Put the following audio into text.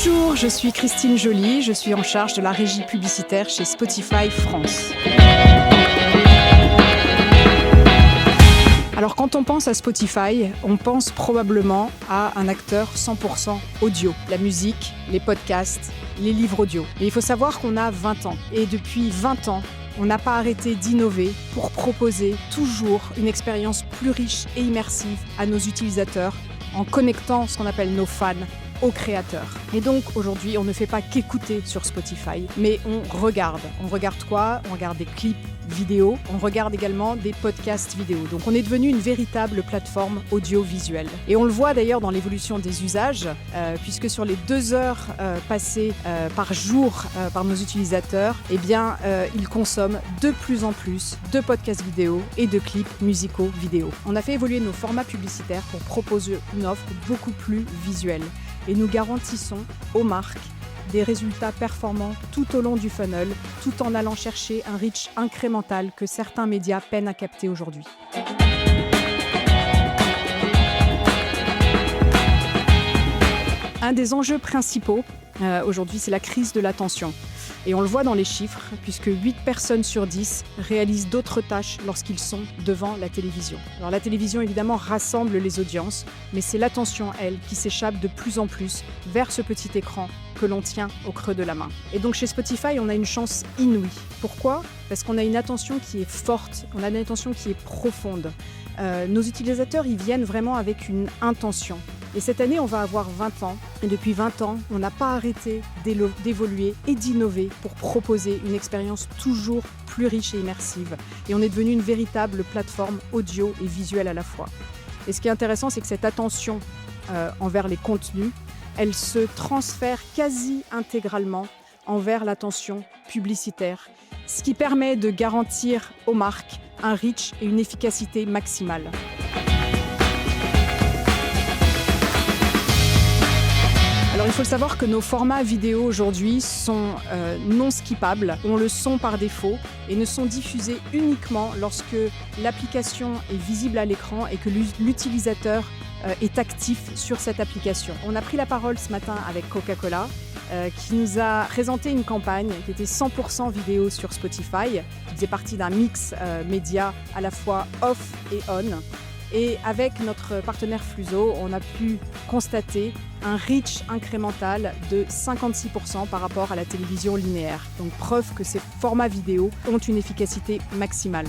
Bonjour, je suis Christine Joly, je suis en charge de la régie publicitaire chez Spotify France. Alors quand on pense à Spotify, on pense probablement à un acteur 100% audio. La musique, les podcasts, les livres audio. Et il faut savoir qu'on a 20 ans. Et depuis 20 ans, on n'a pas arrêté d'innover pour proposer toujours une expérience plus riche et immersive à nos utilisateurs en connectant ce qu'on appelle nos fans aux créateurs. Et donc aujourd'hui, on ne fait pas qu'écouter sur Spotify, mais on regarde. On regarde quoi ? On regarde des clips vidéo, on regarde également des podcasts vidéo. Donc on est devenu une véritable plateforme audiovisuelle. Et on le voit d'ailleurs dans l'évolution des usages, puisque sur les 2 heures passées par jour par nos utilisateurs, eh bien, ils consomment de plus en plus de podcasts vidéo et de clips musicaux vidéo. On a fait évoluer nos formats publicitaires pour proposer une offre beaucoup plus visuelle. Et nous garantissons aux marques des résultats performants tout au long du funnel, tout en allant chercher un reach incrémental que certains médias peinent à capter aujourd'hui. Un des enjeux principaux aujourd'hui, c'est la crise de l'attention. Et on le voit dans les chiffres, puisque 8 personnes sur 10 réalisent d'autres tâches lorsqu'ils sont devant la télévision. Alors la télévision, évidemment, rassemble les audiences, mais c'est l'attention, elle, qui s'échappe de plus en plus vers ce petit écran que l'on tient au creux de la main. Et donc chez Spotify, on a une chance inouïe. Pourquoi ? Parce qu'on a une attention qui est forte, on a une attention qui est profonde. Nos utilisateurs, ils viennent vraiment avec une intention. Et cette année, on va avoir 20 ans. Et depuis 20 ans, on n'a pas arrêté d'évoluer et d'innover pour proposer une expérience toujours plus riche et immersive. Et on est devenu une véritable plateforme audio et visuelle à la fois. Et ce qui est intéressant, c'est que cette attention envers les contenus, elle se transfère quasi intégralement envers l'attention publicitaire, ce qui permet de garantir aux marques un reach et une efficacité maximale. Alors il faut le savoir que nos formats vidéo aujourd'hui sont non skippables, on le sont par défaut et ne sont diffusés uniquement lorsque l'application est visible à l'écran et que l'utilisateur est actif sur cette application. On a pris la parole ce matin avec Coca-Cola qui nous a présenté une campagne qui était 100% vidéo sur Spotify, qui faisait partie d'un mix média à la fois off et on. Et avec notre partenaire Fluzo, on a pu constater un reach incrémental de 56% par rapport à la télévision linéaire. Donc preuve que ces formats vidéo ont une efficacité maximale.